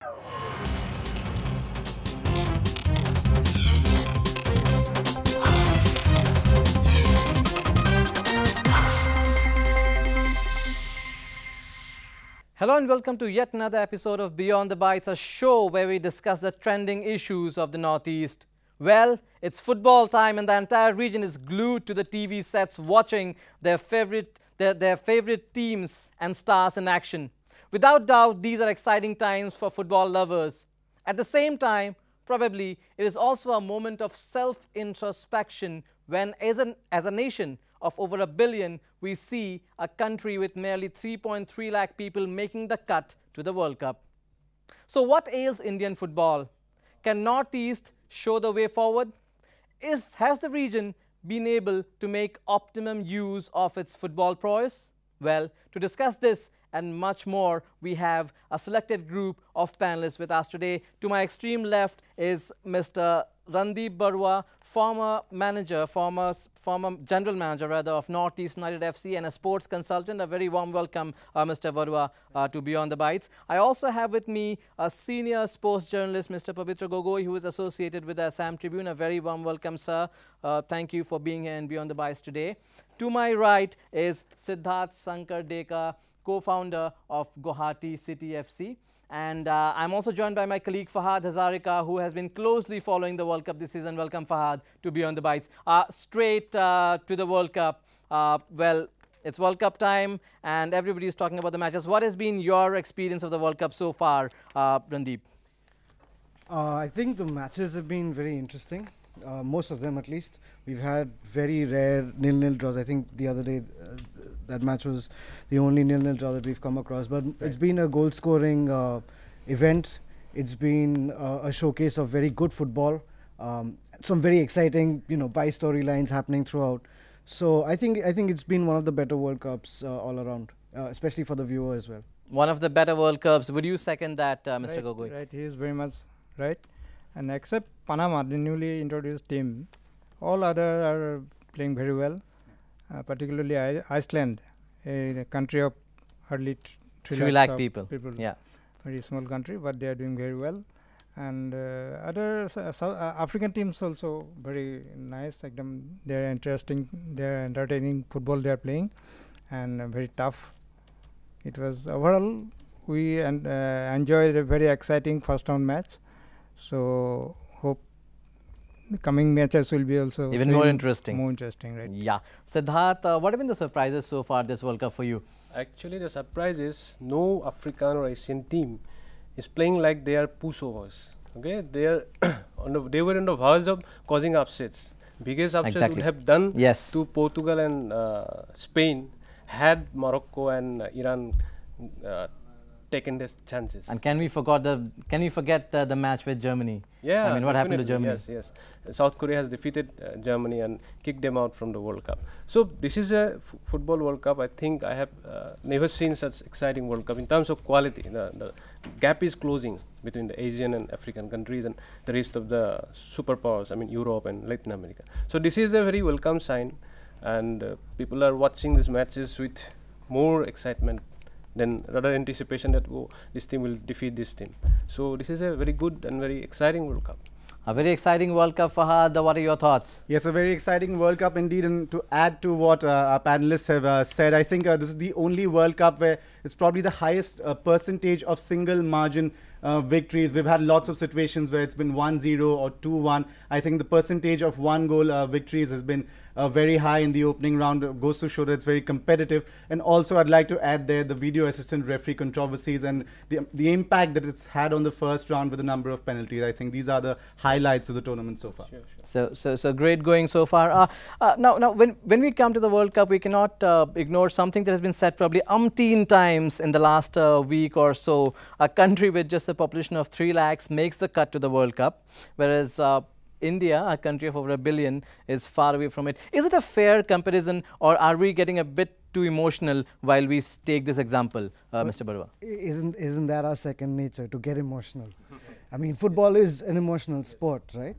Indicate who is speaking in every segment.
Speaker 1: Hello and welcome to yet another episode of Beyond the Bites, a show where we discuss the trending issues of the Northeast. Well, it's football time and the entire region is glued to the TV sets watching their favorite teams and stars in action. Without doubt, these are exciting times for football lovers. At the same time, probably it is also a moment of self-introspection when as a nation of over 1 billion, we see a country with merely 3.3 lakh people making the cut to the World Cup. So what ails Indian football? Can Northeast show the way forward? Has the region been able to make optimum use of its football prowess? Well, to discuss this and much more, we have a selected group of panelists with us today. To my extreme left is Mr. Randeep Barua, former general manager rather of Northeast United FC and a sports consultant. A very warm welcome, Mr. Barua, to Beyond the Bites. I also have with me a senior sports journalist, Mr. Pavitra Gogoi, who is associated with the Assam Tribune. A very warm welcome, sir. Thank you for being here in Beyond the Bites today. To my right is Siddharth Sankar Deka, co-founder of Guwahati City FC. And I'm also joined by my colleague Fahad Hazarika, who has been closely following the World Cup this season. Welcome, Fahad, to Beyond the Bites. Straight to the World Cup. Well, it's World Cup time and everybody is talking about the matches. What has been your experience of the World Cup so far, Randeep?
Speaker 2: I think the matches have been very interesting. Most of them, at least. We've had very rare nil-nil draws. I think the other day that match was the only nil-nil draw that we've come across. But it's been a goal-scoring event. It's been a showcase of very good football. Some very exciting, by storylines happening throughout. So I think it's been one of the better World Cups all around, especially for the viewer as well.
Speaker 1: One of the better World Cups. Would you second that, Mr. Gogoi?
Speaker 3: Right, he is very much right. And except Panama, the newly introduced team, all other are playing very well. Particularly Iceland, a country of hardly
Speaker 1: 3 lakh people.
Speaker 3: Yeah, very small country, but they are doing very well. And other South African teams also very nice. Like they are interesting, they are entertaining football they are playing, and very tough. It was overall we enjoyed a very exciting first round match. So hope the coming matches will be also
Speaker 1: even more interesting.
Speaker 3: More interesting, right?
Speaker 1: Yeah. Siddharth, what have been the surprises so far this World Cup for you?
Speaker 4: Actually, the surprise is no African or Asian team is playing like they are pushovers. Okay, they are they were on the verge of causing upsets. Biggest upset would have done to Portugal and Spain had Morocco and Iran taken their chances.
Speaker 1: And can we forget the match with Germany?
Speaker 4: Yeah,
Speaker 1: I mean, what happened to Germany?
Speaker 4: Yes. South Korea has defeated Germany and kicked them out from the World Cup. So this is a football World Cup. I think I have never seen such exciting World Cup in terms of quality. The gap is closing between the Asian and African countries and the rest of the superpowers. I mean, Europe and Latin America. So this is a very welcome sign, and people are watching these matches with more excitement then rather anticipation that this team will defeat this team. So this is a very good and very exciting World Cup.
Speaker 1: A very exciting World Cup, Fahad. What are your thoughts?
Speaker 5: Yes, a very exciting World Cup indeed. And to add to what our panelists have said, I think this is the only World Cup where it's probably the highest percentage of single margin victories. We've had lots of situations where it's been 1-0 or 2-1. I think the percentage of one goal victories has been very high in the opening round. Goes to show that it's very competitive. And also I'd like to add there the video assistant referee controversies and the impact that it's had on the first round with a number of penalties. I think these are the highlights of the tournament so far.
Speaker 1: Sure. So great going so far. Now when we come to the World Cup, we cannot ignore something that has been said probably umpteen times in the last week or so. A country with just a population of 3 lakhs makes the cut to the World Cup, whereas India, a country of over 1 billion, is far away from it. Is it a fair comparison, or are we getting a bit too emotional while we take this example, Mr. Barua?
Speaker 2: Isn't that our second nature, to get emotional? I mean, football is an emotional sport, right?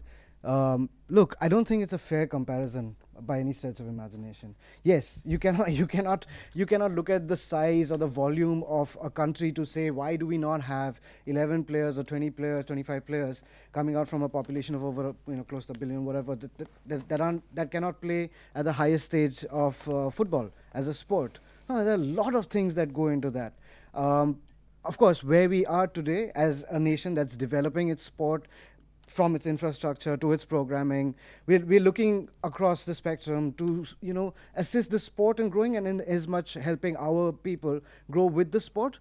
Speaker 2: Look, I don't think it's a fair comparison. by any stretch of imagination. Yes, you cannot look at the size or the volume of a country to say why do we not have 11 players or 20 players, 25 players coming out from a population of over close to a billion, whatever, that cannot play at the highest stage of football as a sport. No, there are a lot of things that go into that. Of course, where we are today as a nation that's developing its sport, from its infrastructure to its programming, we're looking across the spectrum to assist the sport in growing, and in as much helping our people grow with the sport.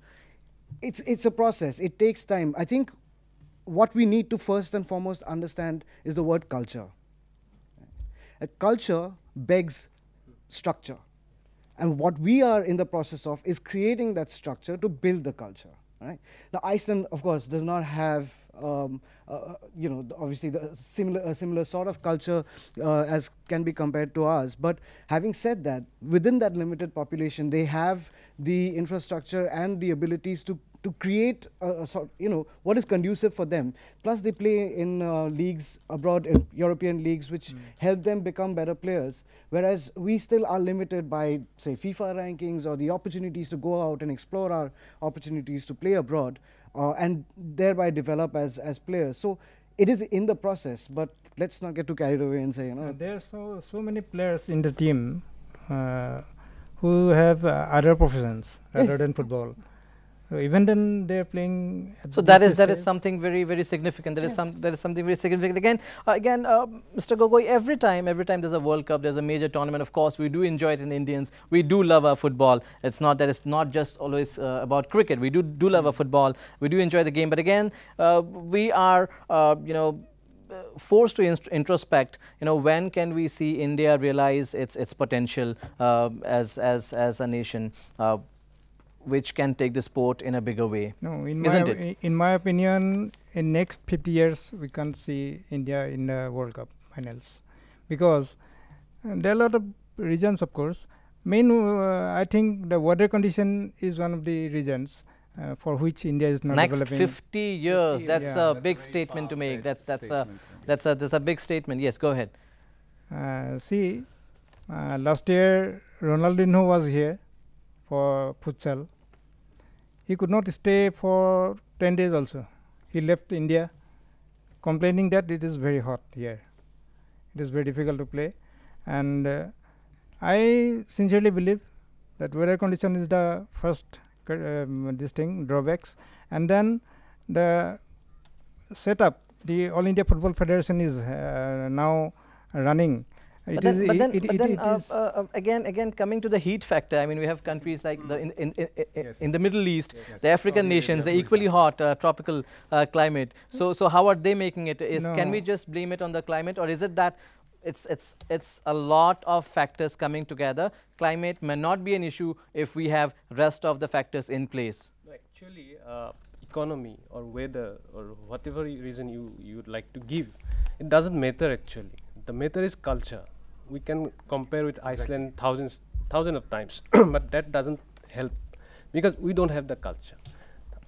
Speaker 2: It's a process. It takes time. I think what we need to first and foremost understand is the word culture. A culture begs structure, and what we are in the process of is creating that structure to build the culture. Right? Now, Iceland, of course, does not have obviously the similar sort of culture as can be compared to ours. But having said that, within that limited population, they have the infrastructure and the abilities to create a sort, what is conducive for them. Plus, they play in leagues abroad, in European leagues, which help them become better players. Whereas we still are limited by, say, FIFA rankings or the opportunities to go out and explore our opportunities to play abroad. And thereby develop as players. So it is in the process, but let's not get too carried away and say,
Speaker 3: there are so many players in the team who have other professions rather than football. So even then they are playing.
Speaker 1: So that is something very, very significant. There is something very significant. Again, Mr. Gogoi, every time there's a World Cup, there's a major tournament. Of course, we do enjoy it in Indians. We do love our football. It's not that it's not just always about cricket. We do love our football. We do enjoy the game. But again, we are forced to introspect. When can we see India realize its potential as a nation? Which can take the sport in a bigger way.
Speaker 3: No,
Speaker 1: in
Speaker 3: my opinion, in next 50 years, we can't see India in the World Cup finals, because there are a lot of reasons, of course. I think the weather condition is one of the reasons for which India is not developing.
Speaker 1: Next 50 years, that's a big statement to make. That's a big statement. Yes, go ahead.
Speaker 3: Last year Ronaldinho was here for futsal. He could not stay for 10 days also. He left India complaining that it is very hot here. It is very difficult to play. And I sincerely believe that weather condition is the first drawbacks. And then the setup, the All India Football Federation is now running.
Speaker 1: Again, coming to the heat factor, I mean, we have countries like in the Middle East, the African nations, the equally hot tropical climate. So how are they making it? Can we just blame it on the climate, or is it that it's a lot of factors coming together? Climate may not be an issue if we have rest of the factors in place.
Speaker 4: Actually, economy or weather or whatever reason you would like to give, it doesn't matter actually. The matter is culture. We can compare with Iceland thousands of times, but that doesn't help because we don't have the culture.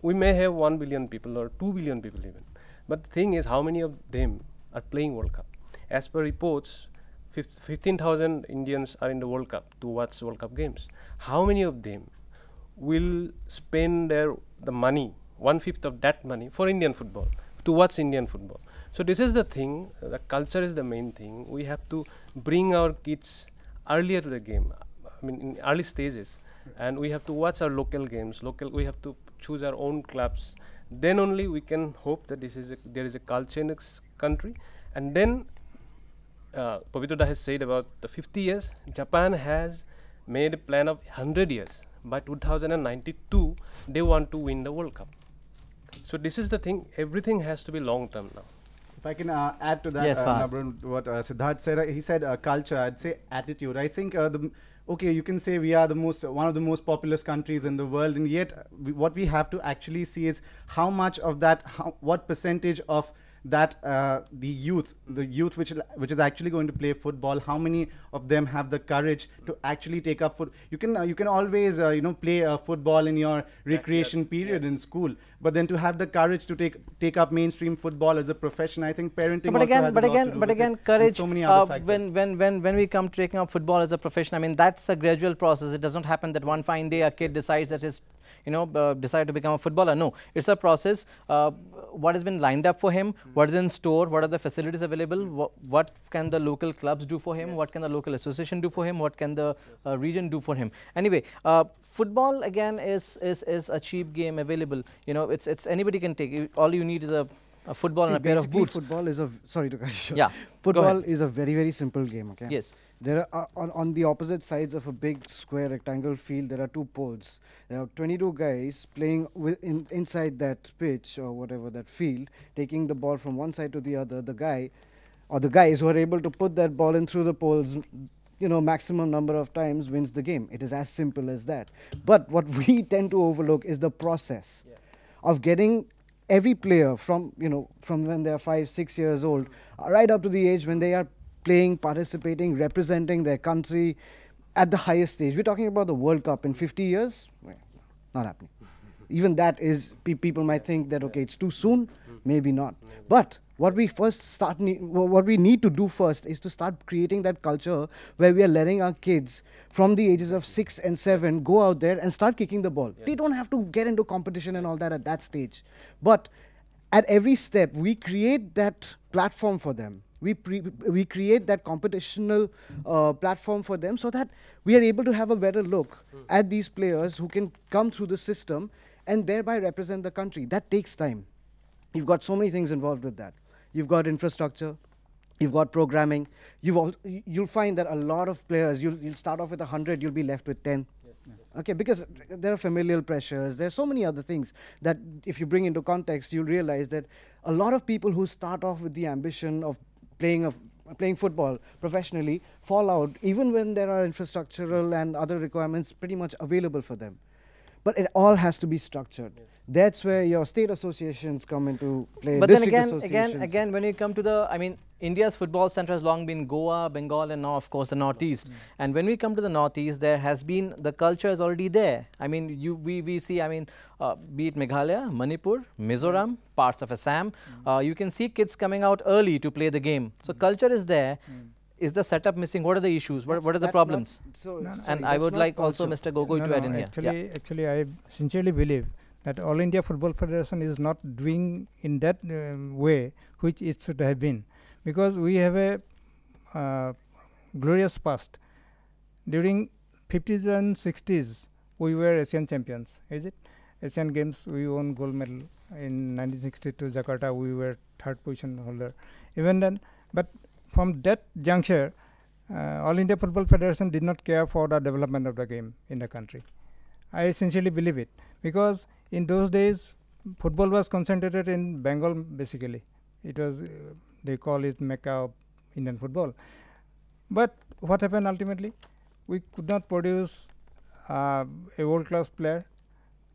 Speaker 4: We may have 1 billion people or 2 billion people even, but the thing is, how many of them are playing World Cup? As per reports, 15,000 Indians are in the World Cup to watch World Cup games. How many of them will spend the money, 1/5 of that money, for Indian football, to watch Indian football? So this is the thing, the culture is the main thing. We have to bring our kids earlier to the game, I mean in early stages, and we have to watch our local games, we have to choose our own clubs. Then only we can hope that there is a culture in this country. And then Pavitra has said about the 50 years, Japan has made a plan of 100 years. By 2092, they want to win the World Cup. So this is the thing, everything has to be long term now.
Speaker 5: If I can add to that,
Speaker 1: yes,
Speaker 5: what Siddharth said, he said culture, I'd say attitude. I think, you can say we are one of the most populous countries in the world, and yet what we have to actually see is how much of that, what percentage of that the youth which is actually going to play football, how many of them have the courage to actually take up foot? You can always play football in your recreation period in school, but then to have the courage to take up mainstream football as a profession, I think parenting
Speaker 1: But
Speaker 5: also has a lot to do
Speaker 1: again,
Speaker 5: with it, and
Speaker 1: courage.
Speaker 5: so many other factors.
Speaker 1: When we come to taking up football as a profession, I mean that's a gradual process. It doesn't happen that one fine day a kid decides that his decide to become a footballer. No, it's a process. What has been lined up for him, what is in store, what are the facilities available, what can the local clubs do for him, what can the local association do for him, what can the region do for him. Anyway, football again is a cheap game available. It's anybody can take. All you need is a football and a pair of boots.
Speaker 2: Football is sorry to cut you short.
Speaker 1: Yeah,
Speaker 2: football is a very, very simple game. Okay.
Speaker 1: Yes.
Speaker 2: There are on the opposite sides of a big square rectangle field, there are 2 poles. There are 22 guys playing inside that pitch or whatever, that field, taking the ball from one side to the other. The guy or the guys who are able to put that ball in through the poles, maximum number of times wins the game. It is as simple as that. But what we tend to overlook is the process of getting every player from when they are 5, 6 years old, right up to the age when they are playing, participating, representing their country at the highest stage. We're talking about the World Cup in 50 years. Well, not happening. Even that is, people might think that, okay, it's too soon. Maybe not. But what we need to do first is to start creating that culture where we are letting our kids from the ages of 6 and 7 go out there and start kicking the ball. They don't have to get into competition and all that at that stage. But at every step, we create that platform for them. We create that competitional platform for them so that we are able to have a better look at these players who can come through the system and thereby represent the country. That takes time. You've got so many things involved with that. You've got infrastructure, you've got programming. You'll find that a lot of players, you'll start off with 100, you'll be left with 10. Okay, because there are familial pressures, there are so many other things that if you bring into context, you'll realize that a lot of people who start off with the ambition of playing football professionally fall out even when there are infrastructural and other requirements pretty much available for them. But it all has to be structured. That's where your state associations come into play.
Speaker 1: But then again, when you come to India's football center has long been Goa, Bengal, and now of course the Northeast. And when we come to the Northeast, there has been, the culture is already there. We see, be it Meghalaya, Manipur, Mizoram, parts of Assam, you can see kids coming out early to play the game. So culture is there. Is the setup missing? What are the issues? What are the problems? And I would like also Mr. Gogoi to add in here.
Speaker 3: Actually, I sincerely believe that All India Football Federation is not doing in that way which it should have been, because we have a glorious past. During 50s and 60s, we were Asian champions, is it? Asian Games, we won gold medal. In 1962 Jakarta, we were 3rd position holder. Even then, but from that juncture, All India Football Federation did not care for the development of the game in the country. I sincerely believe it, because in those days, football was concentrated in Bengal basically. It was, they call it Mecca of Indian football. But what happened ultimately? We could not produce a world-class player.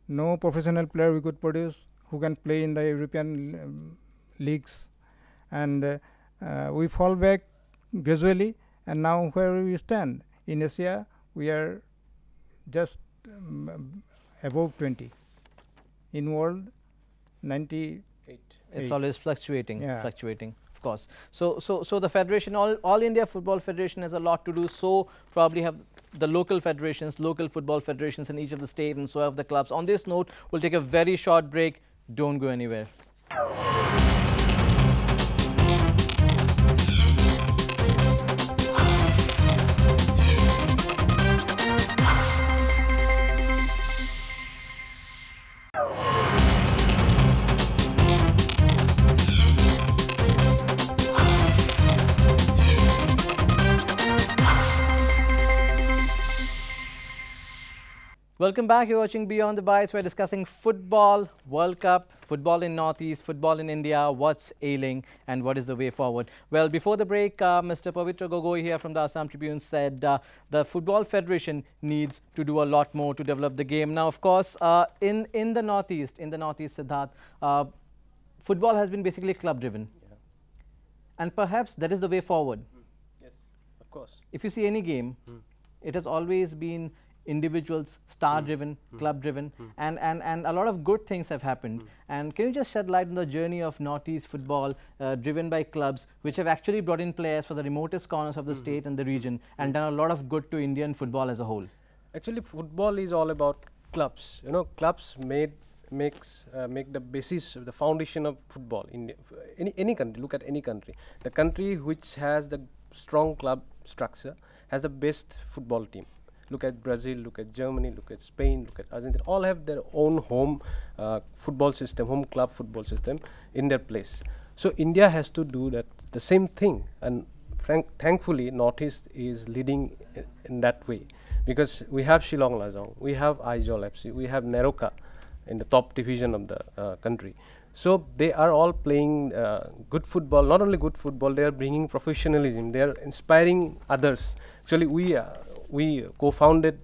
Speaker 3: No professional player we could produce who can play in the European leagues. And we fall back gradually, and now where we stand in Asia, we are just above 20. In world, 98.
Speaker 1: It's always fluctuating, of course. So the federation, all India Football Federation has a lot to do. So probably have the local federations, local football federations in each of the state, and so have the clubs. On this note, we'll take a very short break. Don't go anywhere. Welcome back. You're watching Beyond the Bites. We're discussing football, World Cup, football in Northeast, football in India, what's ailing and what is the way forward. Well, before the break, Mr. Pavitra Gogoi here from the Assam Tribune said the Football Federation needs to do a lot more to develop the game. Now, of course, in the Northeast, Siddharth, football has been basically club driven. And perhaps that is the way forward.
Speaker 4: Yes, of course.
Speaker 1: If you see any game, it has always been individuals, star-driven, club-driven, and a lot of good things have happened. And can you just shed light on the journey of Northeast football driven by clubs which have actually brought in players for the remotest corners of the state and the region and done a lot of good to Indian football as a whole?
Speaker 4: Actually, football is all about clubs. You know, clubs make the basis, the foundation of football in any country. Look at any country. The country which has the strong club structure has the best football team. Look at Brazil, look at Germany, look at Spain, look at Argentina. All have their own home football system, home club football system in their place. So India has to do the same thing, and thankfully Northeast is leading in that way, because we have Shillong Lajong, we have Aizawl FC, we have Neroka in the top division of the country. So they are all playing good football. Not only good football, they are bringing professionalism. They are inspiring others. Actually, we co-founded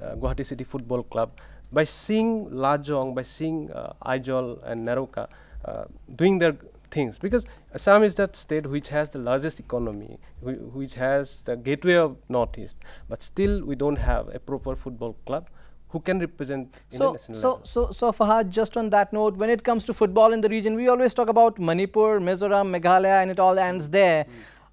Speaker 4: Guwahati City Football Club by seeing Lajong, by seeing Aizawl and Neroka doing their things, because Assam is that state which has the largest economy, which has the gateway of Northeast, but still we don't have a proper football club who can represent in a national level.
Speaker 1: So Fahad, just on that note, when it comes to football in the region, we always talk about Manipur, Mizoram, Meghalaya, and it all ends there.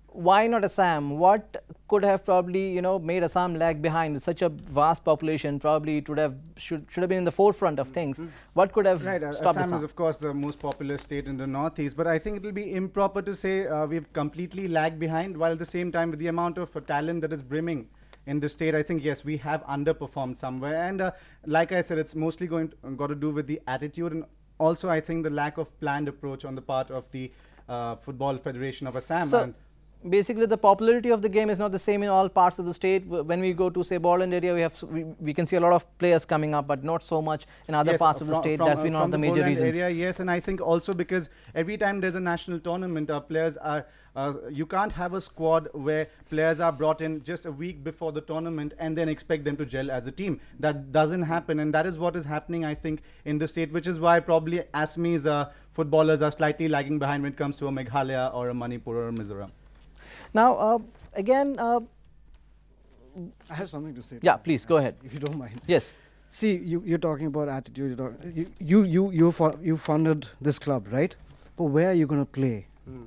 Speaker 1: Why not Assam? What could have probably, you know, made Assam lag behind? With such a vast population, probably it would have should have been in the forefront of things. What could have stopped
Speaker 5: Assam is of course the most populous state in the Northeast, but I think it will be improper to say we've completely lagged behind, while at the same time with the amount of talent that is brimming in the state, I think yes, we have underperformed somewhere, and like I said, it's mostly got to do with the attitude, and also I think the lack of planned approach on the part of the Football Federation of Assam.
Speaker 1: So basically, the popularity of the game is not the same in all parts of the state. When we go to, say, Borland area, we can see a lot of players coming up, but not so much in other parts of the state. That's been one of the major reasons.
Speaker 5: Area, yes, and I think also because every time there's a national tournament, players are you can't have a squad where players are brought in just a week before the tournament and then expect them to gel as a team. That doesn't happen, and that is what is happening, I think, in the state, which is why probably Assamese footballers are slightly lagging behind when it comes to a Meghalaya or a Manipur or a Mizoram.
Speaker 1: Now, again,
Speaker 2: I have something to say.
Speaker 1: Yeah, please go ahead,
Speaker 2: if you don't mind.
Speaker 1: Yes.
Speaker 2: See, you're talking about attitude. You funded this club, right? But where are you going to play?
Speaker 4: Yes.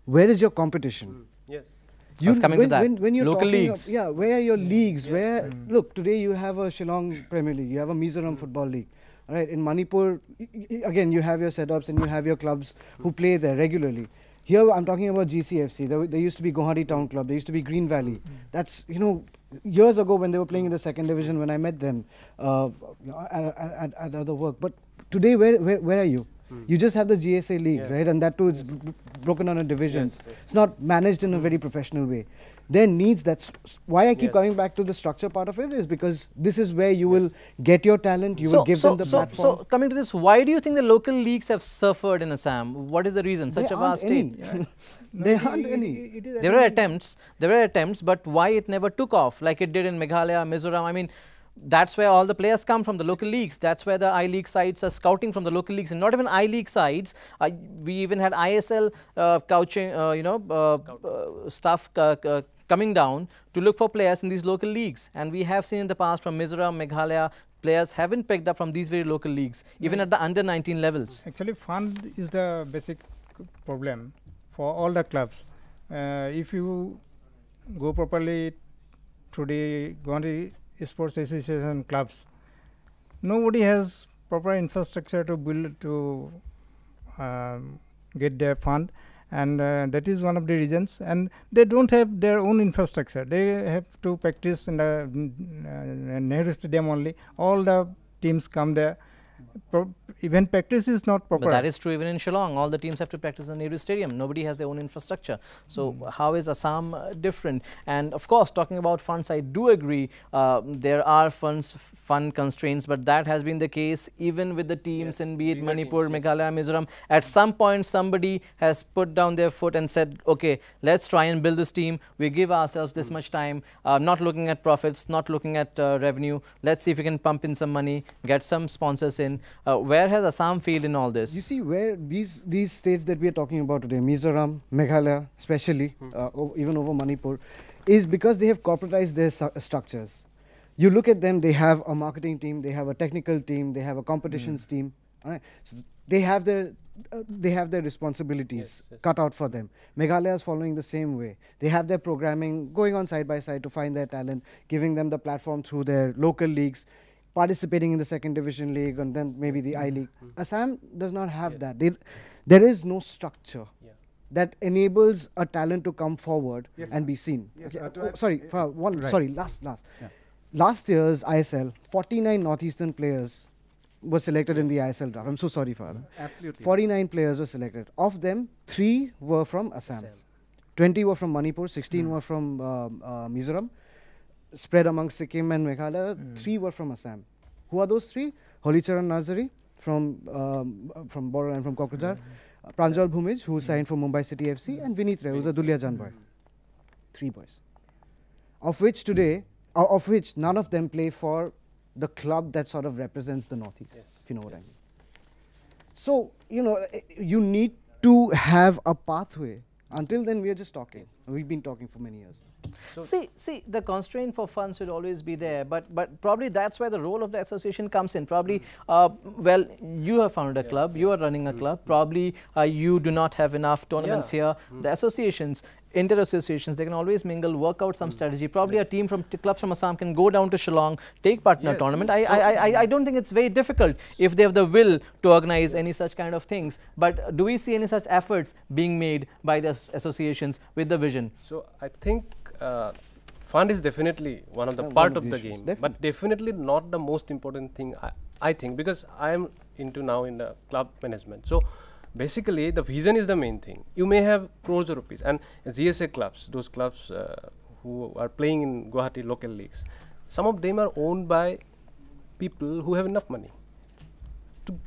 Speaker 2: Where is your competition?
Speaker 4: Yes.
Speaker 1: I was coming to that.
Speaker 2: When you're
Speaker 1: local
Speaker 2: talking
Speaker 1: leagues.
Speaker 2: Yeah, where are your leagues? Where look, today you have a Shillong Premier League, you have a Mizoram Football League. All right, in Manipur, again, you have your setups and you have your clubs who play there regularly. Here I'm talking about GCFC. There used to be Guwahati Town Club. There used to be Green Valley. That's, you know, years ago when they were playing in the second division, when I met them at other work. But today, where are you? You just have the GSA League, right? And that too, it's broken down in divisions. It's not managed in a very professional way. There needs, that's why I keep coming back to the structure part of it, is because this is where you will get your talent, you will give them the platform.
Speaker 1: So coming to this, why do you think the local leagues have suffered in Assam? What is the reason? Such a vast state.
Speaker 2: There aren't any.
Speaker 1: There were attempts, but why it never took off like it did in Meghalaya, Mizoram? I mean, that's where all the players come from, the local leagues. That's where the I-League sides are scouting from, the local leagues. And not even I-League sides. We even had ISL stuff coming down to look for players in these local leagues. And we have seen in the past from Mizoram, Meghalaya, players haven't picked up from these very local leagues, even at the under-19 levels.
Speaker 3: Actually, fund is the basic problem for all the clubs. If you go properly to the Guwahati Sports Association clubs, nobody has proper infrastructure to build to get their fund, and that is one of the reasons. And they don't have their own infrastructure. They have to practice in the Nehru Stadium only. All the teams come there. Even practice is not proper.
Speaker 1: But that is true even in Shillong. All the teams have to practice in Nehru Stadium. Nobody has their own infrastructure. So how is Assam different? And of course, talking about funds, I do agree there are fund constraints, but that has been the case even with the teams in be it Manipur, Meghalaya, Mizoram. At some point, somebody has put down their foot and said, okay, let's try and build this team. We give ourselves this much time, not looking at profits, not looking at revenue. Let's see if we can pump in some money, get some sponsors in, association. Where has Assam failed in all this?
Speaker 2: You see, where these states that we are talking about today, Mizoram, Meghalaya, especially, even over Manipur, is because they have corporatized their structures. You look at them; they have a marketing team, they have a technical team, they have a competitions team. All right, so they have their responsibilities cut out for them. Meghalaya is following the same way. They have their programming going on side by side to find their talent, giving them the platform through their local leagues, participating in the second division league and then maybe the I League. Assam does not have that. There is no structure that enables a talent to come forward and be seen.
Speaker 5: Yes,
Speaker 2: sorry, last. Last year's ISL, 49 Northeastern players were selected in the ISL draft. I'm so sorry, Father.
Speaker 5: Absolutely.
Speaker 2: 49 players were selected. Of them, 3 were from Assam. 20 were from Manipur, 16 were from Mizoram. Spread amongst Sikkim and Meghalaya, 3 were from Assam. Who are those 3? Holicharan Nazari from Bodoland, from Kokrajhar, Pranjal Bhumij, who signed for Mumbai City FC, and Vinit Ray, who's a Duliajan boy. 3 boys. Of which none of them play for the club that sort of represents the Northeast, if you know what I mean. So, you need to have a pathway. Until then, we are just talking. We've been talking for many years.
Speaker 1: So see, the constraint for funds should always be there, but probably that's where the role of the association comes in. Probably, well, you have founded a club, you are running a club, probably you do not have enough tournaments here. The associations, inter-associations, they can always mingle, work out some strategy. Probably a team from clubs from Assam can go down to Shillong, take part in a tournament. I don't think it's very difficult if they have the will to organize any such kind of things. But do we see any such efforts being made by the associations with the vision?
Speaker 4: So I think fund is definitely one of the part of the game, but definitely not the most important thing, I think, because I am into now in the club management. So basically the vision is the main thing. You may have crores of rupees, and GSA clubs, those clubs who are playing in Guwahati local leagues, some of them are owned by people who have enough money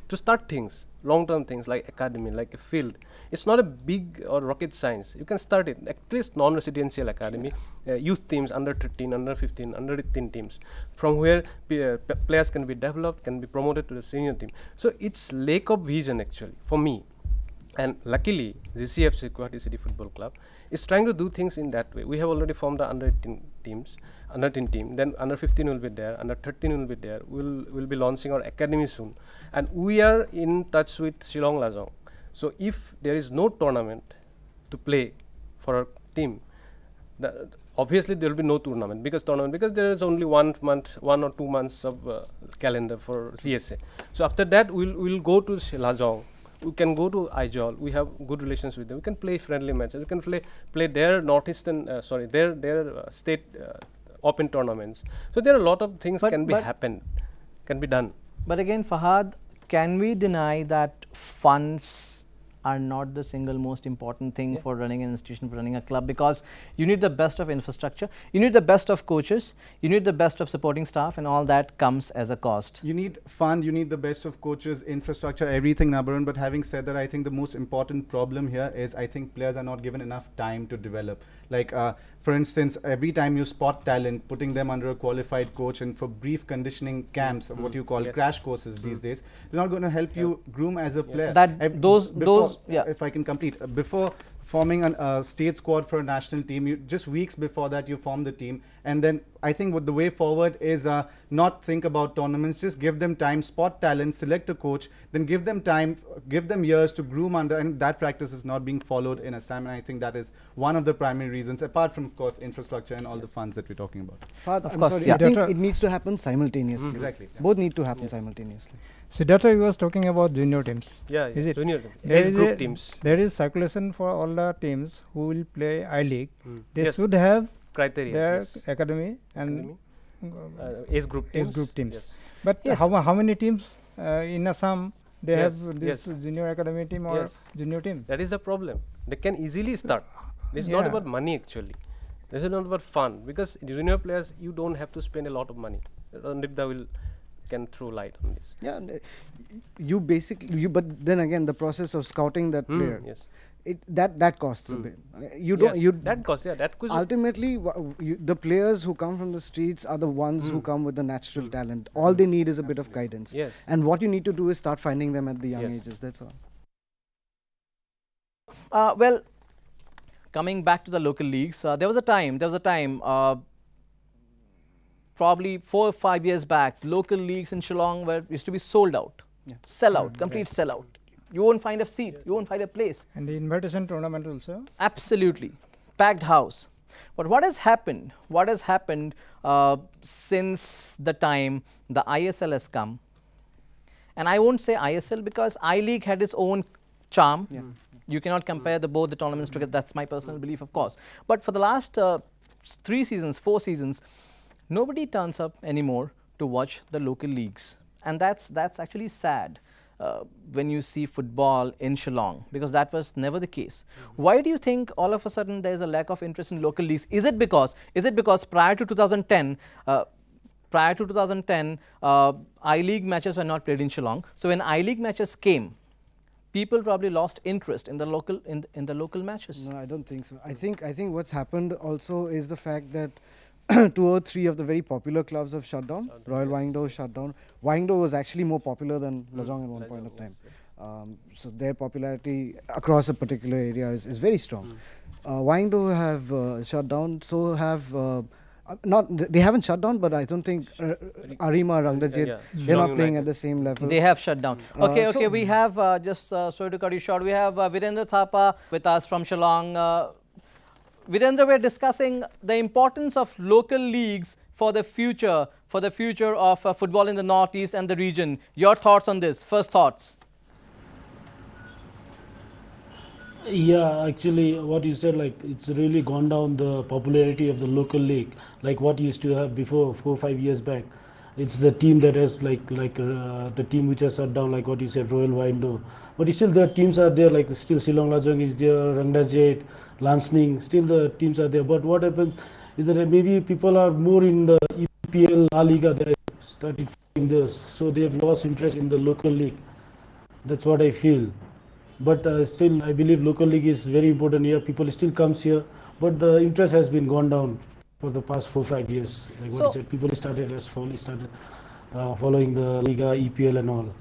Speaker 4: to start things, long-term things like academy, like a field. It's not a big or rocket science. You can start it, at least non-residential academy, youth teams, under 13, under 15, under 18 teams, from where players can be developed, can be promoted to the senior team. So it's lack of vision actually for me. And luckily, GCFC, Guwahati City Football Club, is trying to do things in that way. We have already formed the under 18 teams, under 10 team, then under 15 will be there, under 13 will be there. We'll be launching our academy soon. And we are in touch with Shillong Lajong. So if there is no tournament to play for our team, obviously there will be no tournament because there is only 1 or 2 months of calendar for CSA. So after that we'll go to Lajong. We can go to Aizol. We have good relations with them. We can play friendly matches. We can play their northeastern, their state open tournaments. So there are a lot of things can be done.
Speaker 1: But again, Fahad, can we deny that funds are not the single most important thing for running an institution, for running a club? Because you need the best of infrastructure, you need the best of coaches, you need the best of supporting staff, and all that comes as a cost.
Speaker 5: You need fund, you need the best of coaches, infrastructure, everything, Nabarun. But having said that, I think the most important problem here is I think players are not given enough time to develop. Like, for instance, every time you spot talent, putting them under a qualified coach and for brief conditioning camps, what you call crash courses these days, they're not going to help you groom as a player.
Speaker 2: If I can complete, before forming a state squad for a national team, just weeks before that you form the team, and then I think what the way forward is not think about tournaments, just give them time, spot talent, select a coach, then give them time, give them years to groom under, and that practice is not being followed in Assam, and I think that is one of the primary reasons, apart from of course infrastructure and all the funds that we're talking about.
Speaker 1: Of course,
Speaker 2: I think it needs to happen simultaneously.
Speaker 5: Exactly.
Speaker 2: Both need to happen simultaneously.
Speaker 3: Siddhartha was talking about junior teams.
Speaker 4: Yeah,
Speaker 3: is it?
Speaker 4: Junior group teams.
Speaker 3: There is circulation for all the teams who will play I-League. They
Speaker 4: Yes.
Speaker 3: should have
Speaker 4: Criteria.
Speaker 3: their academy and
Speaker 4: age group teams.
Speaker 3: Yes. But how many teams in Assam they
Speaker 4: Yes,
Speaker 3: have this junior academy team or junior team?
Speaker 4: That is the problem. They can easily start. It's not about money actually. This is not about fun, because junior players you don't have to spend a lot of money. Nidda can throw light on this.
Speaker 2: Yeah, you basically, but then again the process of scouting that player.
Speaker 4: Yes.
Speaker 2: that costs a bit. You don't.
Speaker 4: Yes, that cost. Yeah, that cost.
Speaker 2: Ultimately, the players who come from the streets are the ones who come with the natural talent. All they need is a bit of guidance.
Speaker 4: Yes.
Speaker 2: And what you need to do is start finding them at the young ages. That's all.
Speaker 1: Well, coming back to the local leagues, there was a time, probably 4 or 5 years back, local leagues in Shillong used to be sold out, sell out, complete sell out. You won't find a seat, you won't find a place.
Speaker 3: And the invitation tournament also.
Speaker 1: Absolutely, packed house. But what has happened? What has happened since the time the ISL has come? And I won't say ISL because I-League had its own charm. You cannot compare both the tournaments together. That's my personal belief, of course. But for the last 3 seasons, 4 seasons, nobody turns up anymore to watch the local leagues. And that's actually sad when you see football in Shillong, because that was never the case. Why do you think all of a sudden there is a lack of interest in local leagues? Is it because prior to 2010, I-League matches were not played in Shillong. So when I-League matches came, people probably lost interest in the local matches.
Speaker 2: No, I don't think so. I think what's happened also is the fact that 2 or 3 of the very popular clubs have shut down. Royal Wangdo shut down. Wangdo was actually more popular than Lajong at one point of time. So their popularity across a particular area is very strong. Wangdo have shut down. So have they haven't shut down, but I don't think Arima, Rangdajit, they're not playing at the same level.
Speaker 1: They have shut down. Okay, we have just sorry to cut you short. We have Virendra Thapa with us from Shillong. Virendra, we're discussing the importance of local leagues for the future of football in the Northeast and the region. Your thoughts on this? First thoughts.
Speaker 6: Yeah, actually what you said, like it's really gone down the popularity of the local league, like what used to have before 4 or 5 years back. It's the team that has the team which has shut down, like what you said, Royal Wangdo. But still the teams are there, like still Shillong Lajong is there, Rangdajit, Lansning, still the teams are there. But what happens is that maybe people are more in the EPL, La Liga, they started following this, so they have lost interest in the local league. That's what I feel. But still, I believe local league is very important here. People still comes here, but the interest has been gone down for the past 4 or 5 years. Like what I said, people started following the Liga, EPL and all.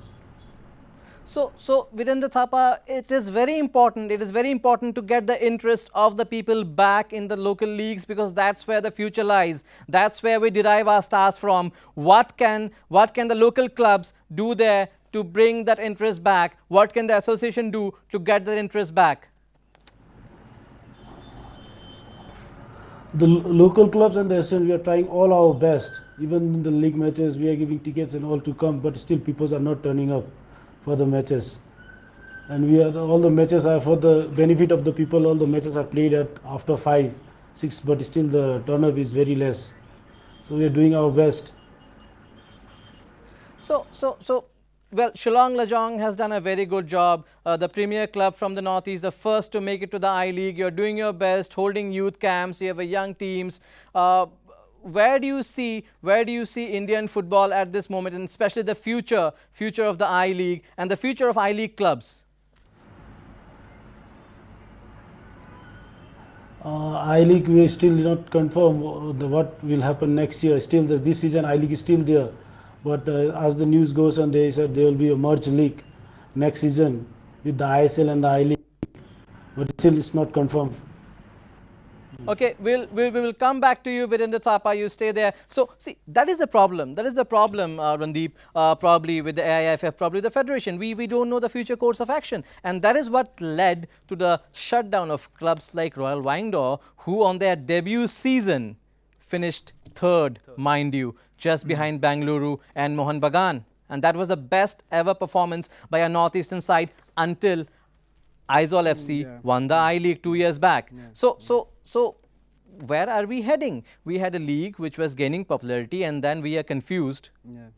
Speaker 1: So Virendra Thapa, it is very important. It is very important to get the interest of the people back in the local leagues, because that's where the future lies. That's where we derive our stars from. What can the local clubs do there to bring that interest back? What can the association do to get that interest back?
Speaker 6: The local clubs and the association, we are trying all our best. Even in the league matches, we are giving tickets and all to come, but still people are not turning up for the matches. And all the matches are for the benefit of the people. All the matches are played after 5, 6, but still the turn-up is very less. So we are doing our best.
Speaker 1: Well, Shillong Lajong has done a very good job. The premier club from the Northeast, the first to make it to the I-League. You're doing your best, holding youth camps. You have a young teams. Where do you see Indian football at this moment, and especially the future of the I-League and the future of I-League clubs?
Speaker 6: I-League, we still not confirm what will happen next year. Still, this season I-League is still there. But as the news goes on, they said there will be a merged league next season with the ISL and the I-League. But still, it's not confirmed.
Speaker 1: Okay, we will come back to you, Virendra Thapa. You stay there. So, see, that is the problem. That is the problem, Randeep, probably with the AIFF, probably the Federation. We don't know the future course of action. And that is what led to the shutdown of clubs like Royal Wangdo, who on their debut season finished third, mind you, just behind Bangalore and Mohan Bagan. And that was the best ever performance by a Northeastern side until Aizawl FC won the I-League 2 years back. So where are we heading? We had a league which was gaining popularity, and then we are confused.
Speaker 2: Yeah.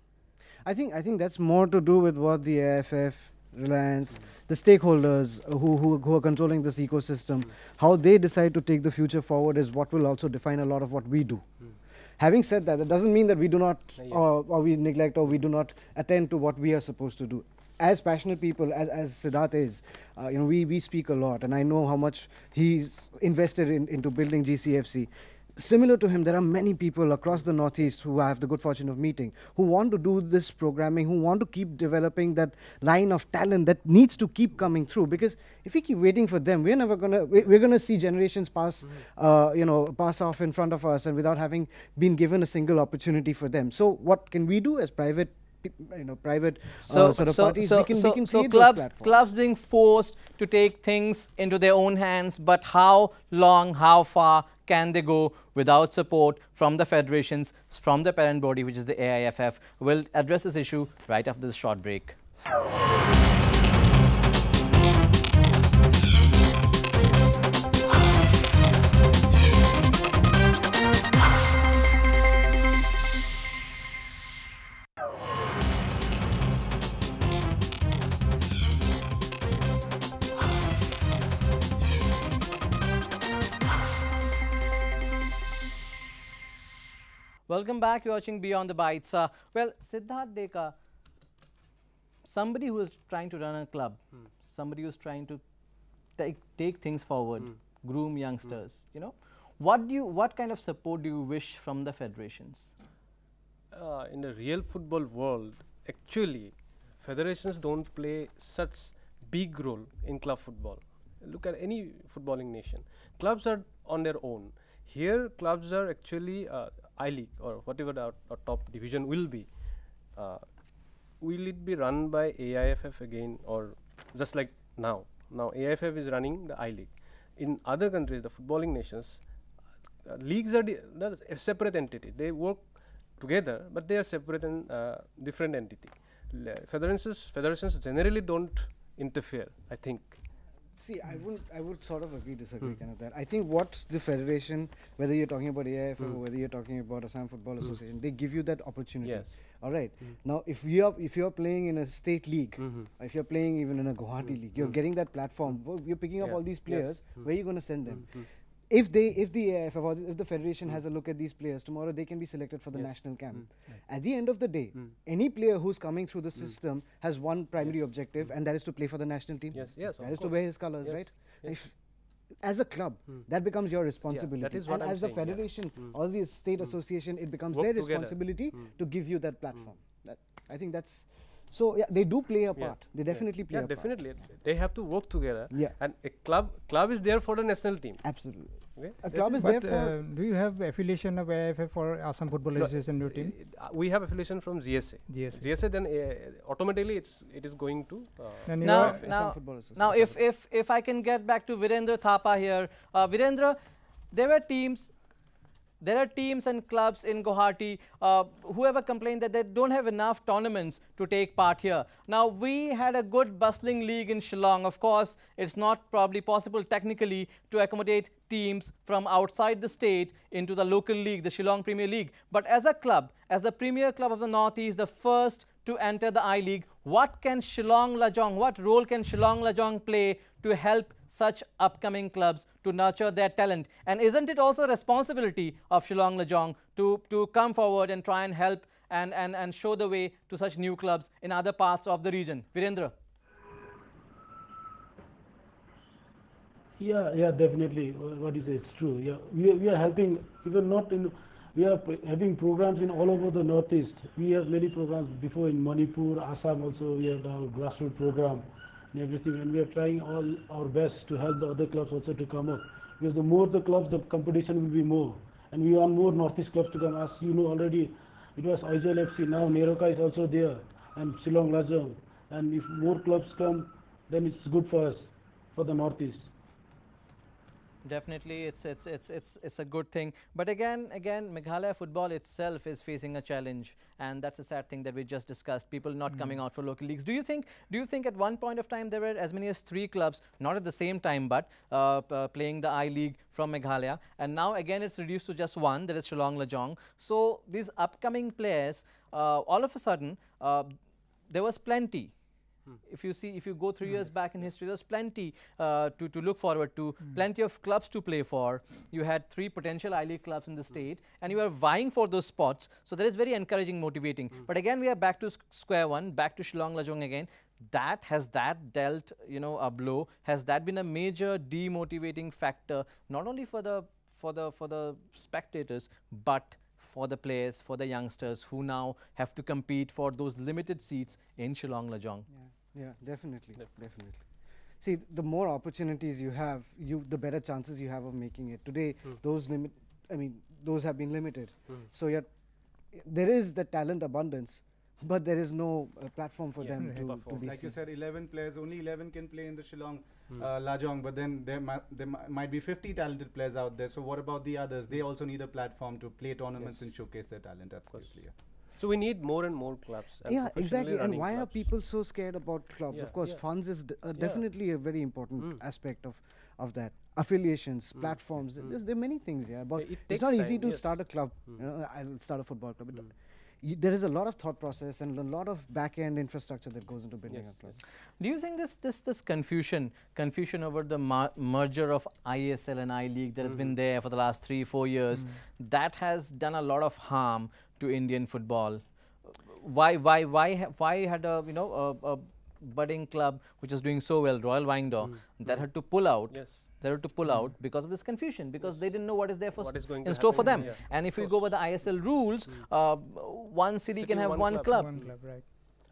Speaker 2: I think that's more to do with what the AIFF, Reliance, the stakeholders who are controlling this ecosystem, how they decide to take the future forward is what will also define a lot of what we do. Having said that, that doesn't mean that we do not or we neglect or we do not attend to what we are supposed to do. as passionate people as Siddharth is, we speak a lot, and I know how much he's invested into building GCFC. Similar to him, there are many people across the Northeast who I have the good fortune of meeting, who want to do this programming, who want to keep developing that line of talent that needs to keep coming through. Because if we keep waiting for them, we're never gonna we're gonna see generations pass, pass off in front of us, and without having been given a single opportunity for them. So what can we do as private? Private sort of parties, we can create those platforms.
Speaker 1: Clubs being forced to take things into their own hands, but how long, how far can they go without support from the federations, from the parent body, which is the AIFF? We'll address this issue right after this short break. Welcome back. You're watching Beyond the Bites. Well, Siddharth Deka, somebody who is trying to run a club, somebody who's trying to take things forward, groom youngsters, what kind of support do you wish from the federations?
Speaker 4: In the real football world, actually, federations don't play such big role in club football. Look at any footballing nation. Clubs are on their own. Here, clubs are actually I-League or whatever our top division will be. Will it be run by AIFF again, or just like now? Now AIFF is running the I-League. In other countries, the footballing nations, leagues are they're a separate entity. They work together, but they are separate and different entity. Federations generally don't interfere, I think.
Speaker 2: See, I would sort of disagree kind of that. I think what the federation, whether you're talking about AIF or whether you're talking about Assam Football Association, they give you that opportunity.
Speaker 4: Yes.
Speaker 2: All right. Now, if you're playing in a state league, if you're playing even in a Guwahati league, you're getting that platform. You're picking up all these players. Where are you going to send them? If the AIF or if the federation has a look at these players, tomorrow they can be selected for the national camp. At the end of the day, any player who's coming through the system has one primary objective, and that is to play for the national team. That is to wear his colors, right? If, as a club, that becomes your responsibility.
Speaker 4: that is what
Speaker 2: and
Speaker 4: I'm
Speaker 2: as the
Speaker 4: saying,
Speaker 2: federation or the state association, it becomes their responsibility to give you that platform. I think that's... So, yeah, they do play a part. They definitely play a part.
Speaker 4: Definitely. They have to work together.
Speaker 2: Yeah.
Speaker 4: And a club is there for the national team.
Speaker 2: Absolutely.
Speaker 4: Okay?
Speaker 2: A club is there
Speaker 3: But
Speaker 2: for...
Speaker 3: do you have affiliation of AIFF for Assam Football Association your team?
Speaker 4: We have affiliation from GSA. GSA, then automatically it is going to...
Speaker 1: Now, if I can get back to Virendra Thapa here. Virendra, there are teams and clubs in Guwahati who have complained that they don't have enough tournaments to take part here. Now, we had a good bustling league in Shillong. Of course, it's not probably possible technically to accommodate teams from outside the state into the local league, the Shillong Premier League. But as a club, as the premier club of the Northeast, the first to enter the I-League, what can Shillong Lajong, what role can Shillong Lajong play to help such upcoming clubs to nurture their talent? And isn't it also a responsibility of Shillong Lajong to come forward and try and help and show the way to such new clubs in other parts of the region? Virendra.
Speaker 6: Yeah, definitely. What you say, it's true. Yeah, we are helping, even not in, we are having programs in all over the Northeast. We have many programs before in Manipur, Assam also, we have our grassroots program and everything, and we are trying all our best to help the other clubs also to come up. Because the more the clubs, the competition will be more. And we want more Northeast clubs to come. As you know already, it was Aizawl FC, now Neroka is also there, and Shillong Lajong. And if more clubs come, then it's good for us, for the Northeast.
Speaker 1: Definitely, it's a good thing. But again, Meghalaya football itself is facing a challenge, and that's a sad thing that we just discussed. People not coming out for local leagues. Do you think at one point of time there were as many as 3 clubs, not at the same time, but playing the I-League from Meghalaya, and now again it's reduced to just one, that is Shillong Lajong. So these upcoming players, all of a sudden, there was plenty. If you go 3 years back in history, there's plenty to look forward to, plenty of clubs to play for. You had 3 potential I-League clubs in the state, and you are vying for those spots. So that is very encouraging, motivating. But again, we are back to square one, back to Shillong Lajong again. Has that dealt, you know, a blow? Has that been a major demotivating factor, not only for the spectators, but for the players, for the youngsters who now have to compete for those limited seats in Shillong Lajong?
Speaker 2: Yeah, definitely. See, the more opportunities you have, the better chances you have of making it. Today, those have been limited. So there is the talent abundance, but there is no platform for them to be
Speaker 5: like you
Speaker 2: seen.
Speaker 5: said, 11 players, only 11 can play in the Shillong Lajong, but then there might be 50 talented players out there. So what about the others? They also need a platform to play tournaments and showcase their talent. Absolutely. Yeah.
Speaker 4: So we need more and more clubs. And
Speaker 2: Yeah, exactly. And why are
Speaker 4: clubs.
Speaker 2: people so scared about clubs?
Speaker 4: Yeah,
Speaker 2: Of course,
Speaker 4: yeah.
Speaker 2: funds is definitely a very important aspect of that. Affiliations, platforms. There are many things. Yeah, but
Speaker 4: It
Speaker 2: it's
Speaker 4: takes
Speaker 2: not easy
Speaker 4: time,
Speaker 2: to start a club. You know, I'll start a football club. There is a lot of thought process and a lot of back-end infrastructure that goes into building a club.
Speaker 1: Do you think this confusion over the merger of ISL and I-League that has been there for the last 3-4 years, that has done a lot of harm to Indian football? Why had a budding club which is doing so well, Royal Wyandotte, that had to pull out?
Speaker 4: Yes.
Speaker 1: They had to pull out because of this confusion, because they didn't know what is there
Speaker 4: going
Speaker 1: in
Speaker 4: to
Speaker 1: store for them.
Speaker 4: happen. Yeah.
Speaker 1: And if we go by the ISL rules, one city can have one club.
Speaker 3: One club, right?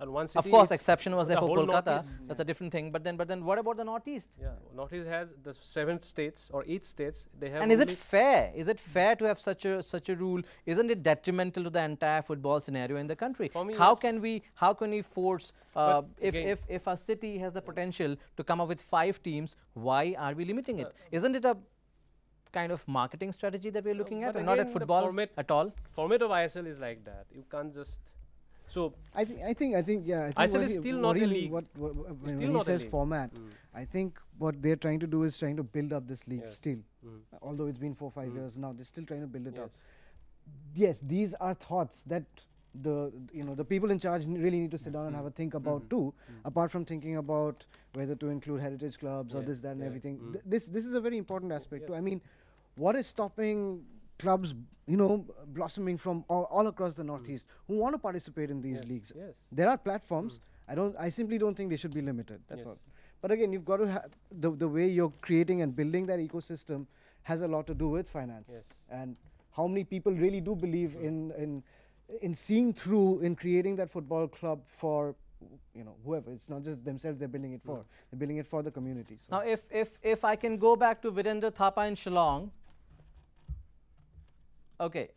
Speaker 4: And one city
Speaker 1: Of course,
Speaker 4: is
Speaker 1: exception was there
Speaker 4: the
Speaker 1: for
Speaker 4: whole
Speaker 1: Kolkata.
Speaker 4: Northeast.
Speaker 1: That's a different thing. But then what about the Northeast?
Speaker 4: Yeah, Northeast has the 7 states or 8 states. They have.
Speaker 1: And is it
Speaker 4: only
Speaker 1: fair? Is it fair to have such a rule? Isn't it detrimental to the entire football scenario in the country?
Speaker 4: For me,
Speaker 1: How
Speaker 4: yes.
Speaker 1: can we force
Speaker 4: But again-
Speaker 1: if a city has the potential to come up with 5 teams, why are we limiting it? Isn't it a kind of marketing strategy that we're looking at,
Speaker 4: but
Speaker 1: and not at
Speaker 4: again, the
Speaker 1: football
Speaker 4: format-
Speaker 1: at all?
Speaker 4: format of ISL is like that. You can't just. So
Speaker 2: I think yeah.
Speaker 4: ISL
Speaker 2: I think what
Speaker 4: is
Speaker 2: he-
Speaker 4: still
Speaker 2: what
Speaker 4: not
Speaker 2: he
Speaker 4: a
Speaker 2: mean-
Speaker 4: league.
Speaker 2: When
Speaker 4: still
Speaker 2: he
Speaker 4: not a
Speaker 2: says
Speaker 4: league.
Speaker 2: format, I think what they're trying to do is trying to build up this league
Speaker 4: Yes.
Speaker 2: still. Although it's been 4-5 years now, they're still trying to build it up.
Speaker 4: Yes.
Speaker 2: Yes, these are thoughts that the people in charge really need to sit down and have a think about too. Apart from thinking about whether to include heritage clubs or
Speaker 4: Yeah,
Speaker 2: this, that, and
Speaker 4: yeah.
Speaker 2: everything. This is a very important aspect too. I mean, what is stopping clubs, blossoming from all across the Northeast who want to participate in these leagues?
Speaker 4: Yes.
Speaker 2: There are platforms. I simply don't think they should be limited. That's
Speaker 4: Yes.
Speaker 2: all. But again, you've got to have the way you're creating and building that ecosystem has a lot to do with finance.
Speaker 4: Yes.
Speaker 2: And how many people really do believe in seeing through in creating that football club for whoever. It's not just themselves they're building it for. They're building it for the community. So
Speaker 1: Now, if I can go back to Virendra Thapa in Shillong. Okay.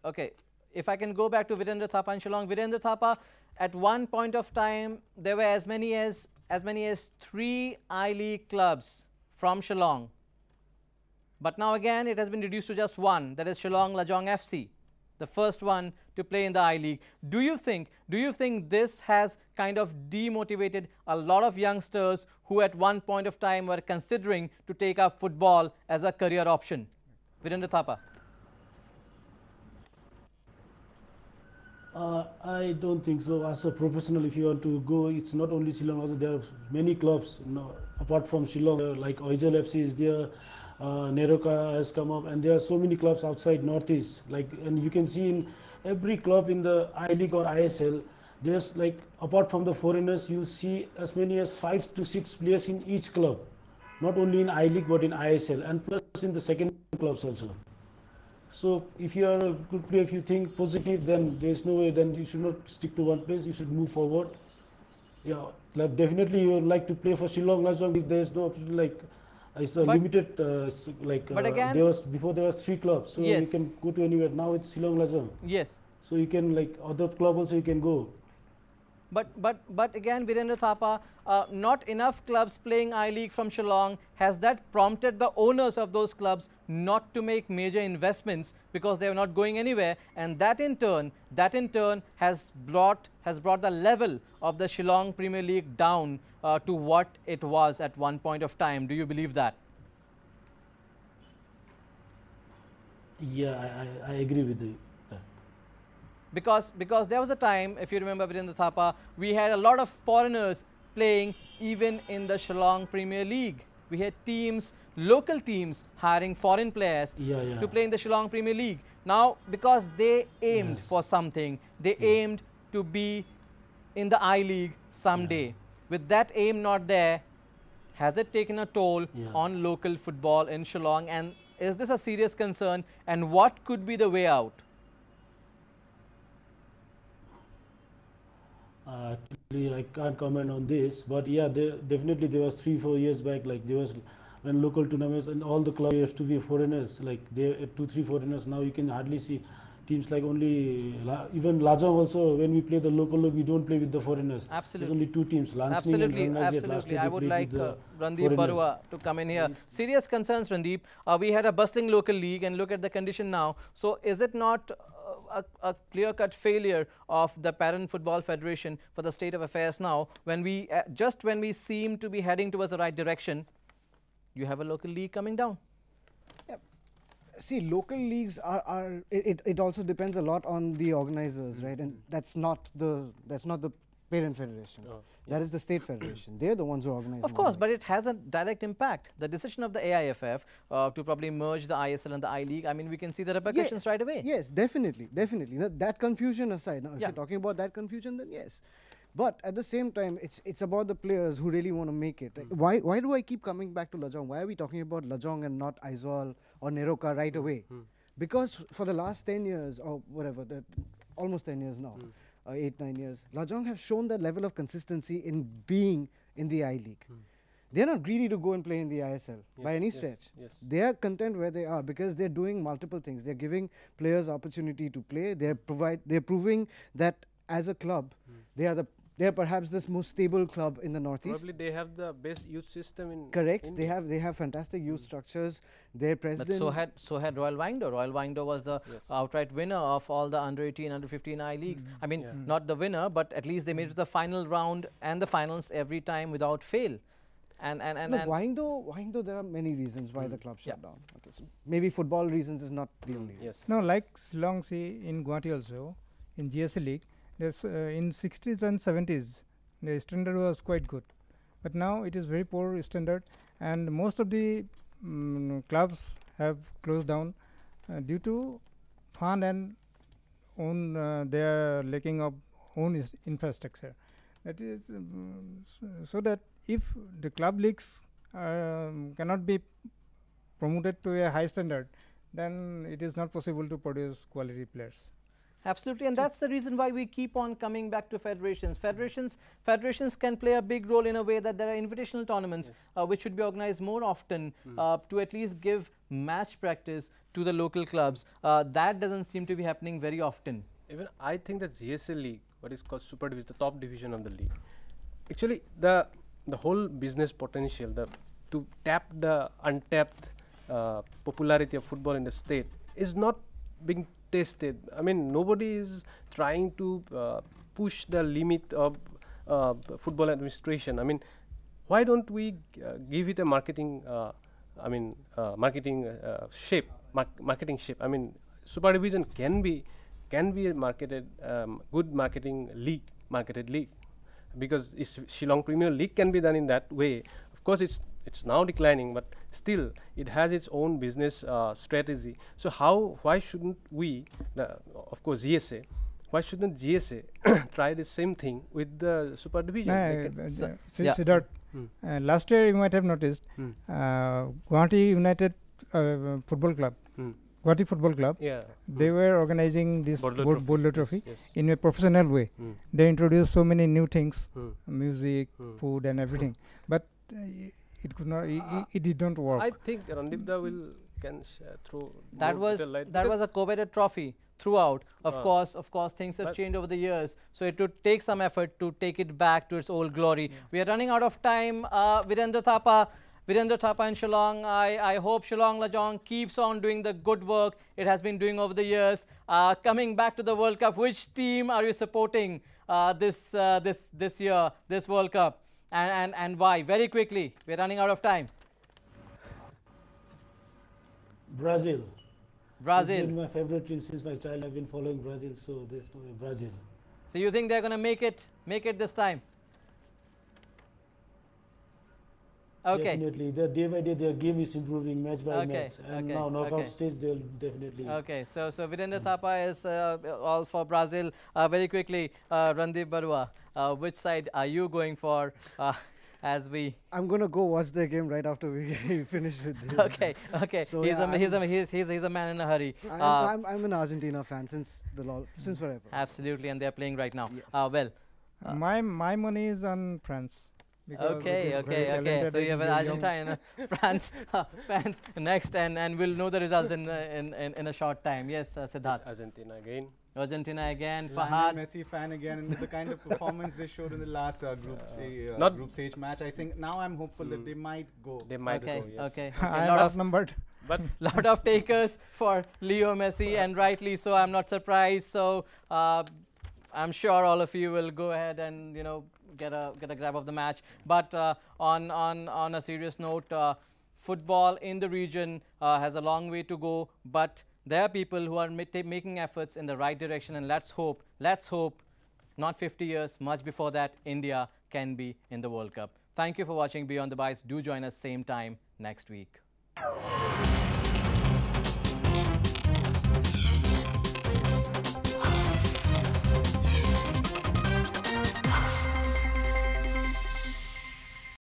Speaker 1: If I can go back to Virendra Thapa in Shillong, Virendra Thapa, at one point of time, there were as many as 3 I-League clubs from Shillong. But now again, it has been reduced to just one, that is Shillong Lajong FC, the first one to play in the I-League. Do you think this has kind of demotivated a lot of youngsters who at one point of time were considering to take up football as a career option? Virendra Thapa.
Speaker 6: I don't think so. As a professional, if you want to go, it's not only Shillong. Also, there are many clubs. Apart from Shillong, like Oizal FC is there, Neroka has come up, and there are so many clubs outside Northeast. And you can see in every club in the I-League or ISL, there's apart from the foreigners, you'll see as many as 5 to 6 players in each club, not only in I-League but in ISL, and plus in the second clubs also. So if you are a good player, if you think positive, then there is no way, then you should not stick to one place, you should move forward. Yeah, definitely you would like to play for Shillong Lajong if there is no, it's a limited,
Speaker 1: but again,
Speaker 6: before there was 3 clubs, so
Speaker 1: yes.
Speaker 6: you can go to anywhere. Now it's Shillong Lajong.
Speaker 1: Yes.
Speaker 6: So you can, other club also you can go.
Speaker 1: But again, Virendra Thapa, not enough clubs playing I-League from Shillong. Has that prompted the owners of those clubs not to make major investments because they are not going anywhere, and that in turn has brought the level of the Shillong Premier League down to what it was at one point of time? Do you believe that?
Speaker 6: Yeah, I agree with you.
Speaker 1: Because there was a time, if you remember, Virendra Thapa, we had a lot of foreigners playing even in the Shillong Premier League. We had teams, local teams, hiring foreign players to play in the Shillong Premier League. Now, because they aimed for something, they aimed to be in the I-League someday. With that aim not there, has it taken a toll on local football in Shillong, and is this a serious concern, and what could be the way out?
Speaker 6: Actually, I can't comment on this, but yeah, definitely there was 3-4 years back, like there was when local tournaments and all the clubs used to be foreigners, like there 2-3 foreigners. Now you can hardly see teams like only even Lajong also. When we play the local league, we don't play with the foreigners.
Speaker 1: Absolutely.
Speaker 6: There's only 2 teams.
Speaker 1: Absolutely, absolutely. I would like Randeep Barua to come in here. Serious concerns, Randeep. We had a bustling local league, and look at the condition now. So, is it not a clear-cut failure of the parent football federation for the state of affairs now, when we just when we seem to be heading towards the right direction, you have a local league coming down?
Speaker 2: See, local leagues it also depends a lot on the organizers, right? And that's not the parent federation. That is the state federation. They're the ones who organize.
Speaker 1: Of course, but it has a direct impact. The decision of the AIFF to probably merge the ISL and the I-League, I mean, we can see the repercussions right away.
Speaker 2: Yes, definitely, definitely. That confusion aside, now if you're talking about that confusion, then yes. But at the same time, it's about the players who really want to make it. Like, why do I keep coming back to Lajong? Why are we talking about Lajong and not Aizawl or Neroka right away? Because for the last 10 years or whatever, almost 10 years now, 8-9 years, Lajong have shown that level of consistency in being in the I-League. They're not greedy to go and play in the ISL by any stretch. They are content where they are because they're doing multiple things. They're giving players opportunity to play. They're proving that as a club, they're perhaps the most stable club in the Northeast.
Speaker 4: Probably they have the best youth system in
Speaker 2: Correct.
Speaker 4: India.
Speaker 2: They have fantastic youth structures. Their president.
Speaker 1: But so had Royal Wingdo. Royal Wingdo was the outright winner of all the under 18, under 15 I leagues. I mean, not the winner, but at least they made it to the final round and the finals every time without fail. And
Speaker 2: Wingdo, there are many reasons why the club shut down. Okay, so maybe football reasons is not the only reason.
Speaker 3: No, like Shillong, see in Guwahati also, in GSA League, there's in 60s and 70s, the standard was quite good. But now it is very poor standard, and most of the clubs have closed down due to fund and their lacking of own infrastructure. That is so that if the club leagues cannot be promoted to a high standard, then it is not possible to produce quality players.
Speaker 1: Absolutely, and that's the reason why we keep on coming back to federations. Federations can play a big role in a way that there are invitational tournaments which should be organized more often to at least give match practice to the local clubs. That doesn't seem to be happening very often.
Speaker 4: Even I think the GSL League, what is called Super Division, the top division of the league, actually the whole business potential, to tap the untapped popularity of football in the state is not being tested. I mean, nobody is trying to push the limit of football administration. I mean, why don't we give it a marketing shape? Marketing shape. I mean, Super Division can be a marketed good marketed league, because Shillong Premier League can be done in that way. Of course, it's now declining, but still it has its own business strategy. So why shouldn't we, of course GSA, why shouldn't GSA try the same thing with the Super Division?
Speaker 3: Siddharth, last year you might have noticed Guwahati United Football Club, Guwahati Football Club, they were organizing this Bodlo Trophy in a professional way. They introduced so many new things, music, food and everything, but it could not. It did not work.
Speaker 4: I think Randeep can throw
Speaker 1: that was a coveted trophy throughout. Of course, things have changed over the years. So it would take some effort to take it back to its old glory. We are running out of time. Virendra Thapa in Shillong. I hope Shillong Lajong keeps on doing the good work it has been doing over the years. Coming back to the World Cup, which team are you supporting this year, this World Cup? And why? Very quickly, we're running out of time.
Speaker 6: Brazil.
Speaker 1: Brazil.
Speaker 6: It's been my favorite team since my child. I've been following Brazil, so there's no way. Brazil.
Speaker 1: So you think they're going to make it this time? Okay.
Speaker 6: Definitely. The day by day, their game is improving match by
Speaker 1: Okay,
Speaker 6: match. And
Speaker 1: okay,
Speaker 6: now knockout
Speaker 1: okay.
Speaker 6: stage, they'll definitely.
Speaker 1: Okay, so Virendra Thapa is all for Brazil. Very quickly, Randeep Barua, which side are you going for as we?
Speaker 2: I'm gonna go watch the game right after we finish with this.
Speaker 1: Okay, okay.
Speaker 2: So,
Speaker 1: he's
Speaker 2: yeah,
Speaker 1: he's a man in a hurry.
Speaker 2: I'm an Argentina fan since forever.
Speaker 1: Absolutely, and they're playing right now.
Speaker 2: Yes.
Speaker 1: Well.
Speaker 3: My money is on France. because it
Speaker 1: Okay,
Speaker 3: is
Speaker 1: okay,
Speaker 3: very
Speaker 1: okay.
Speaker 3: talented
Speaker 1: So you have
Speaker 3: and
Speaker 1: an
Speaker 3: very young.
Speaker 1: Argentina, France fans next, and we'll know the results in a short time. Yes, Siddharth.
Speaker 4: Argentina again.
Speaker 1: Argentina again.
Speaker 5: Lionel
Speaker 1: Fahad.
Speaker 5: Messi fan again, and with the kind of performance they showed in the last
Speaker 4: not-
Speaker 5: group stage match, I think now I'm hopeful that they might go.
Speaker 4: They might
Speaker 1: Okay,
Speaker 4: go, yes.
Speaker 1: okay.
Speaker 3: I
Speaker 1: Lot
Speaker 3: am
Speaker 1: of
Speaker 3: outnumbered.
Speaker 4: But
Speaker 1: lot of takers for Leo Messi, and rightly so. I'm not surprised. So I'm sure all of you will go ahead and get a grab of the match. But on a serious note, football in the region has a long way to go. But there are people who are making efforts in the right direction, and let's hope. Not 50 years, much before that, India can be in the World Cup. Thank you for watching Beyond the Bites. Do join us same time next week.